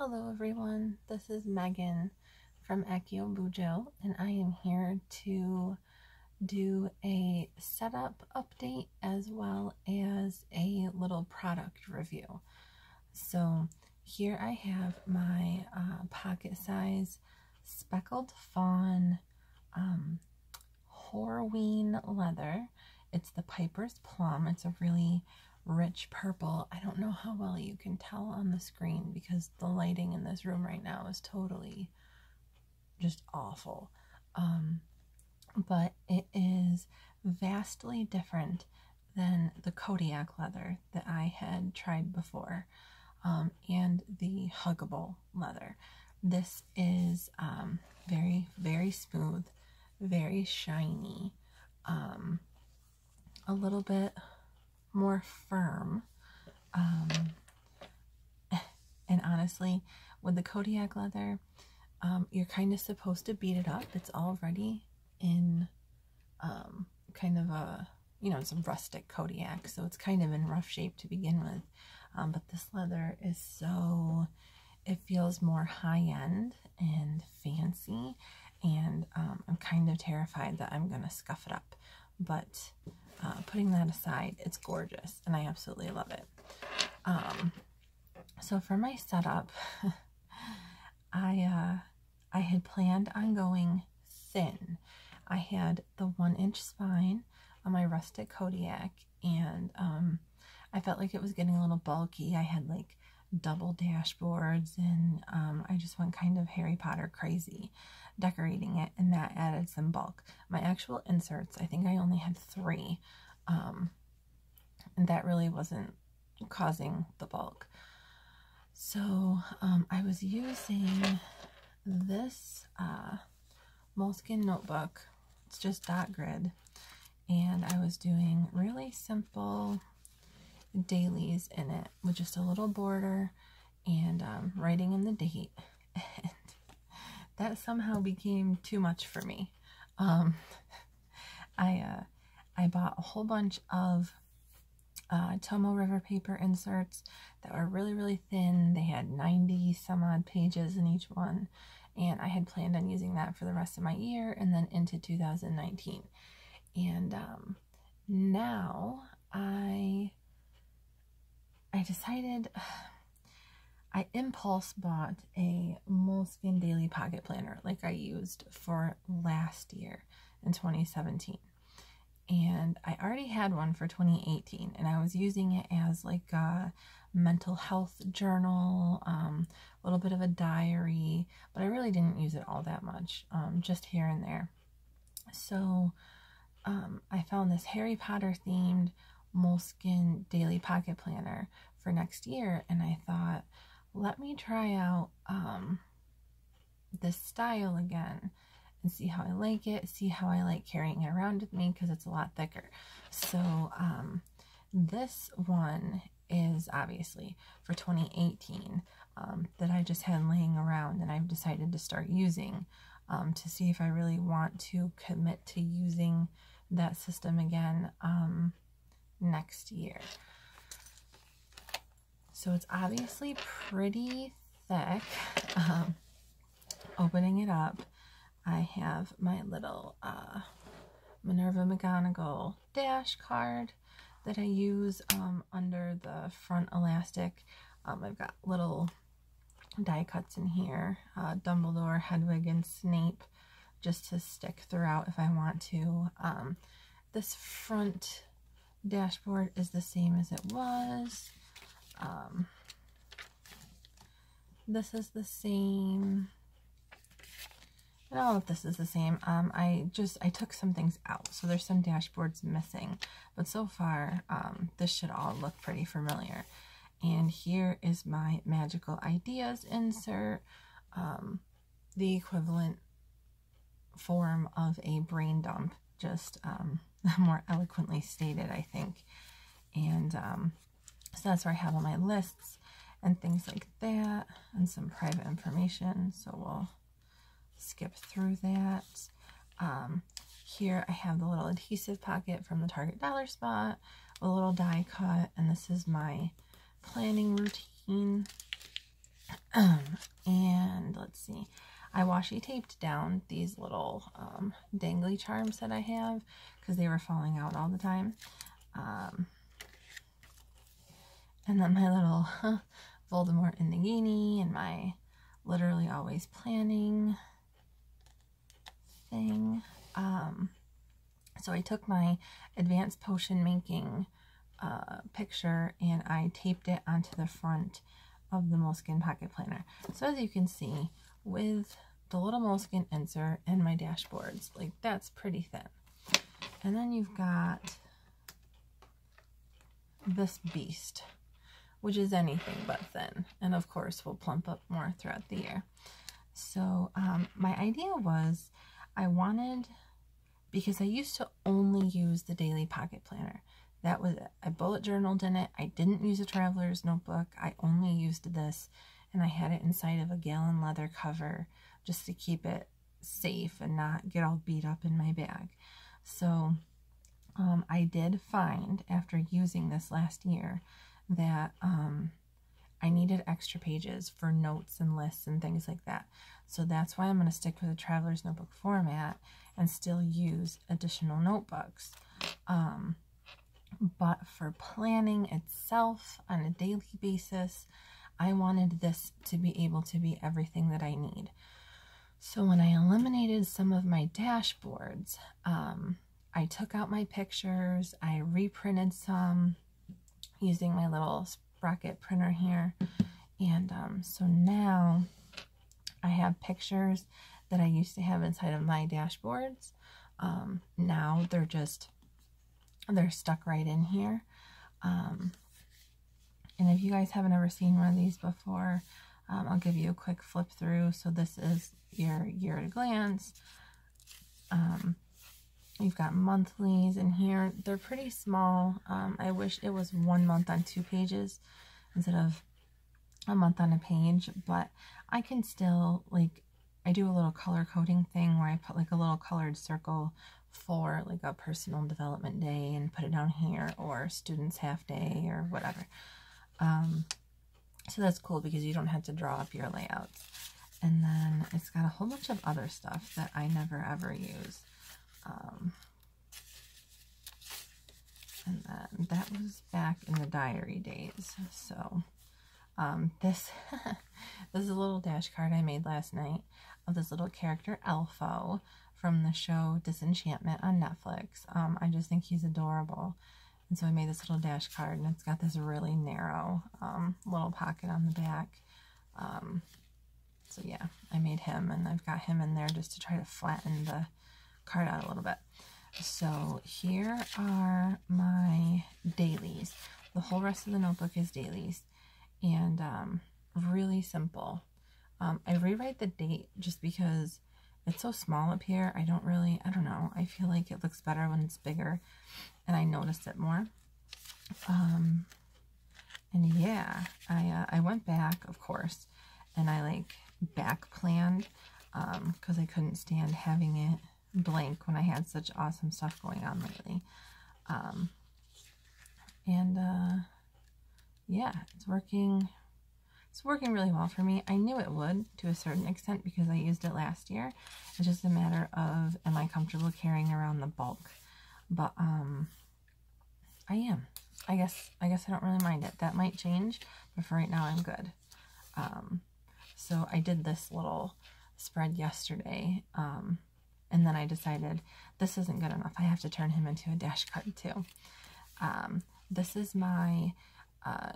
Hello everyone, this is Megan from Accio Bujo, and I am here to do a setup update as well as a little product review. So here I have my pocket size speckled fawn Horween leather. It's the Piper's Plum. It's a really rich purple. I don't know how well you can tell on the screen because the lighting in this room right now is totally just awful. But it is vastly different than the Kodiak leather that I had tried before, and the huggable leather. This is very, very smooth, very shiny, a little bit more firm, and honestly, with the Kodiak leather, you're kind of supposed to beat it up. It's already in kind of a, it's a rustic Kodiak, so it's kind of in rough shape to begin with, but this leather is so, it feels more high-end and fancy, and I'm kind of terrified that I'm gonna scuff it up, but putting that aside, it's gorgeous and I absolutely love it. So for my setup, I had planned on going thin. I had the 1-inch spine on my rustic Kodiak, and I felt like it was getting a little bulky. I had like double dashboards, and I just went kind of Harry Potter crazy decorating it, and that added some bulk. My actual inserts, I think I only had 3, and that really wasn't causing the bulk. So I was using this Moleskine notebook. It's just dot grid, and I was doing really simple dailies in it with just a little border and writing in the date, and that somehow became too much for me. I bought a whole bunch of Tomo River paper inserts that were really, really thin. They had 90 some odd pages in each one, and I had planned on using that for the rest of my year and then into 2019. And now I decided, I impulse bought a Moleskine daily pocket planner like I used for last year in 2017. And I already had one for 2018, and I was using it as like a mental health journal, a little bit of a diary, but I really didn't use it all that much, just here and there. So I found this Harry Potter themed Moleskine daily pocket planner for next year, and I thought, let me try out this style again and see how I like it, see how I like carrying it around with me, because it's a lot thicker. So this one is obviously for 2018, that I just had laying around, and I've decided to start using to see if I really want to commit to using that system again next year. So it's obviously pretty thick. Opening it up, I have my little Minerva McGonagall dash card that I use under the front elastic. I've got little die cuts in here, Dumbledore, Hedwig, and Snape, just to stick throughout if I want to. This front dashboard is the same as it was. This is the same. I don't know if this is the same. I took some things out, so there's some dashboards missing, but so far this should all look pretty familiar. And here is my magical ideas insert, the equivalent form of a brain dump, just more eloquently stated, I think. And so that's where I have all my lists and things like that, and some private information, so we'll skip through that. Here I have the little adhesive pocket from the Target Dollar Spot, a little die cut, and this is my planning routine. And let's see, I washi taped down these little dangly charms that I have because they were falling out all the time. And then my little Voldemort and Nagini and my literally always planning thing. So I took my advanced potion making picture and I taped it onto the front of the Moleskine pocket planner. So as you can see, with the little Moleskine insert and my dashboards, like that's pretty thin. And then you've got this beast, which is anything but thin, and of course will plump up more throughout the year. So my idea was I wanted, because I used to only use the daily pocket planner. That was it. I bullet journaled in it. I didn't use a traveler's notebook. I only used this, and I had it inside of a gallon leather cover just to keep it safe and not get all beat up in my bag. So I did find, after using this last year, that I needed extra pages for notes and lists and things like that. So that's why I'm going to stick with the traveler's notebook format and still use additional notebooks. But for planning itself on a daily basis, I wanted this to be able to be everything that I need. So when I eliminated some of my dashboards, I took out my pictures, I reprinted some using my little sprocket printer here, and so now I have pictures that I used to have inside of my dashboards. Now they're stuck right in here. And if you guys haven't ever seen one of these before, I'll give you a quick flip through. So this is your year at a glance. You've got monthlies in here. They're pretty small. I wish it was 1 month on 2 pages instead of a month on a page, but I can still, like, I do a little color coding thing where I put like a little colored circle for like a personal development day and put it down here, or students half day or whatever. So that's cool because you don't have to draw up your layouts. And then it's got a whole bunch of other stuff that I never ever use. And then that was back in the diary days. So this this is a little dash card I made last night of this little character Elfo from the show Disenchantment on Netflix. I just think he's adorable, and so I made this little dash card, and it's got this really narrow little pocket on the back. So yeah, I made him, and I've got him in there just to try to flatten the card out a little bit. So here are my dailies. The whole rest of the notebook is dailies, and really simple. I rewrite the date just because it's so small up here. I don't know. I feel like it looks better when it's bigger, and I notice it more. And yeah, I went back, of course, and I like back planned because I couldn't stand having it blank when I had such awesome stuff going on lately. Yeah, it's working really well for me. I knew it would to a certain extent because I used it last year. It's just a matter of, am I comfortable carrying around the bulk? But I am. I guess I don't really mind it. That might change, but for right now I'm good. So I did this little spread yesterday, and then I decided this isn't good enough. I have to turn him into a dash card too. This is my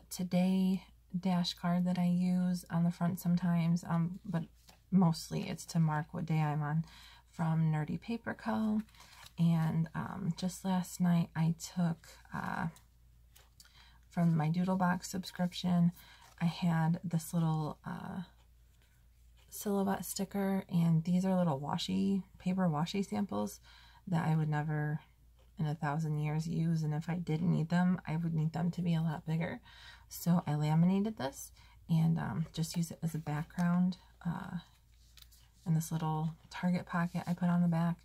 today dash card that I use on the front sometimes, but mostly it's to mark what day I'm on, from Nerdy Paper Co. And just last night I took from my Doodlebox subscription, I had this little silhouette sticker, and these are little paper washi samples that I would never in 1,000 years use, and if I didn't need them, I would need them to be a lot bigger. So I laminated this and just use it as a background in this little Target pocket I put on the back.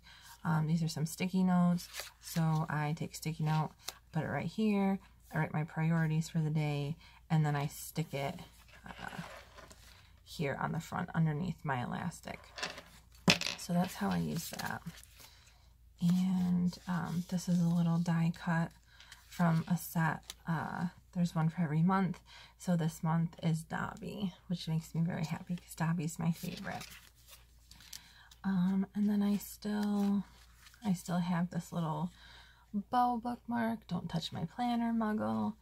These are some sticky notes, so I take sticky note, put it right here, I write my priorities for the day, and then I stick it here on the front underneath my elastic. So that's how I use that. And this is a little die cut from a set. There's one for every month. So this month is Dobby, which makes me very happy because Dobby's my favorite. And then I still have this little bow bookmark, Don't Touch My Planner Muggle,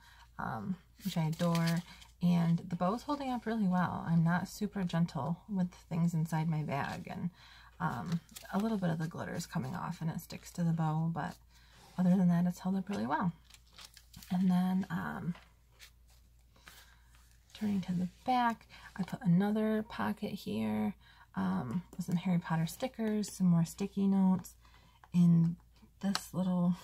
which I adore. And the bow is holding up really well. I'm not super gentle with things inside my bag, and a little bit of the glitter is coming off and it sticks to the bow, but other than that, it's held up really well. And then turning to the back, I put another pocket here with some Harry Potter stickers, some more sticky notes, in this little,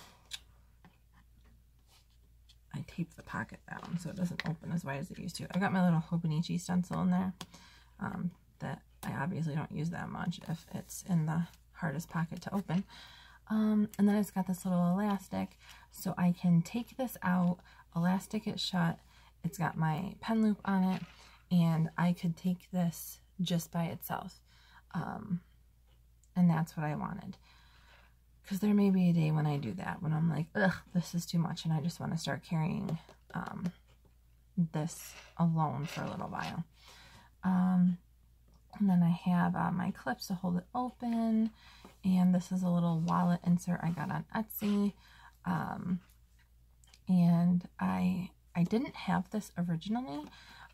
I taped the pocket down so it doesn't open as wide as it used to. I got my little Hobonichi stencil in there that I obviously don't use that much if it's in the hardest pocket to open. And then it's got this little elastic, so I can take this out, elastic it shut. It's got my pen loop on it, and I could take this just by itself. And that's what I wanted. Because there may be a day when I do that, when I'm like, ugh, this is too much, and I just want to start carrying this alone for a little while. And then I have my clips to hold it open, and this is a little wallet insert I got on Etsy. And I didn't have this originally,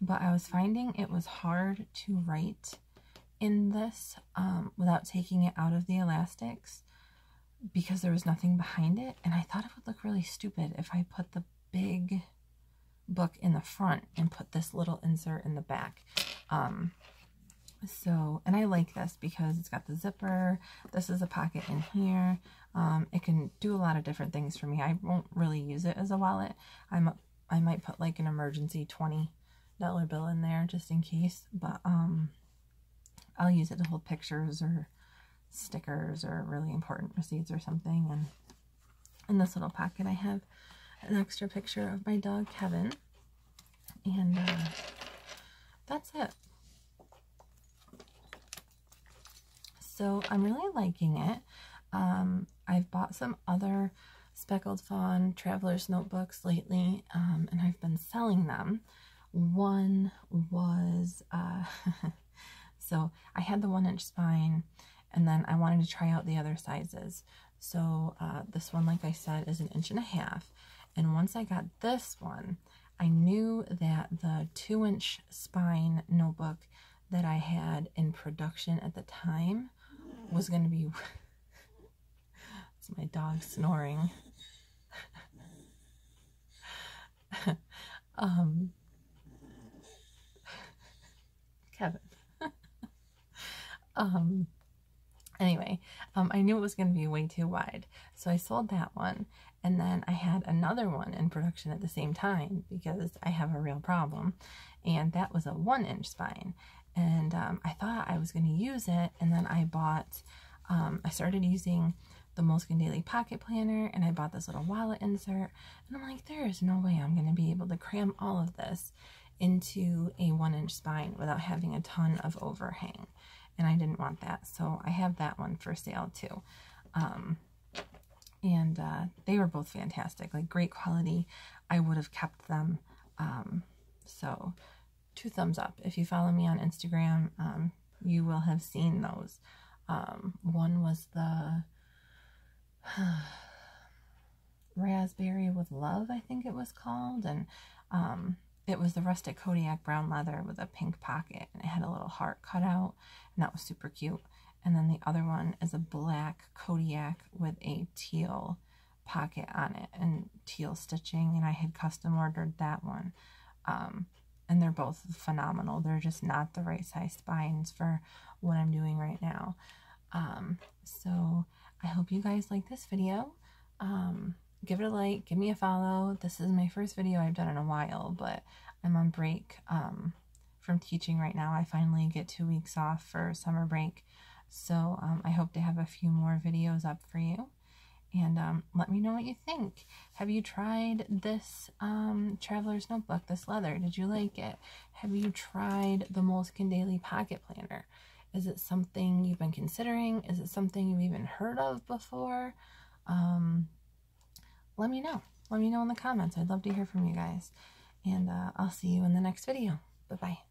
but I was finding it was hard to write in this without taking it out of the elastics, because there was nothing behind it, and I thought it would look really stupid if I put the big book in the front and put this little insert in the back. And I like this because it's got the zipper. This is a pocket in here. It can do a lot of different things for me. I won't really use it as a wallet. I might put like an emergency $20 bill in there just in case, but I'll use it to hold pictures or stickers or really important receipts or something. And in this little pocket I have an extra picture of my dog Kevin, and that's it. So I'm really liking it. I've bought some other Speckled Fawn Traveler's Notebooks lately, and I've been selling them. One was, so I had the 1-inch spine, and then I wanted to try out the other sizes. So this one, like I said, is 1.5 inches. And once I got this one, I knew that the 2-inch spine notebook that I had in production at the time was going to be, it's my dog snoring. Kevin. Anyway, I knew it was going to be way too wide, so I sold that one, and then I had another one in production at the same time because I have a real problem, and that was a 1-inch spine. And I thought I was going to use it, and then I bought, I started using the Moleskine Daily Pocket Planner, and I bought this little wallet insert, and I'm like, there is no way I'm going to be able to cram all of this into a 1-inch spine without having a ton of overhang, and I didn't want that, so I have that one for sale too. And they were both fantastic, like great quality. I would have kept them, so 2 thumbs up. If you follow me on Instagram, you will have seen those. One was the Raspberry with Love, I think it was called, and it was the rustic Kodiak brown leather with a pink pocket, and it had a little heart cut out, and that was super cute. And then the other one is a black Kodiak with a teal pocket on it and teal stitching, and I had custom ordered that one. And they're both phenomenal. They're just not the right size spines for what I'm doing right now. So I hope you guys like this video. Give it a like, give me a follow. This is my first video I've done in a while, but I'm on break from teaching right now. I finally get 2 weeks off for summer break. So I hope to have a few more videos up for you. And let me know what you think. Have you tried this Traveler's Notebook, this leather? Did you like it? Have you tried the Moleskine Daily Pocket Planner? Is it something you've been considering? Is it something you've even heard of before? Let me know. Let me know in the comments. I'd love to hear from you guys. And I'll see you in the next video. Bye-bye.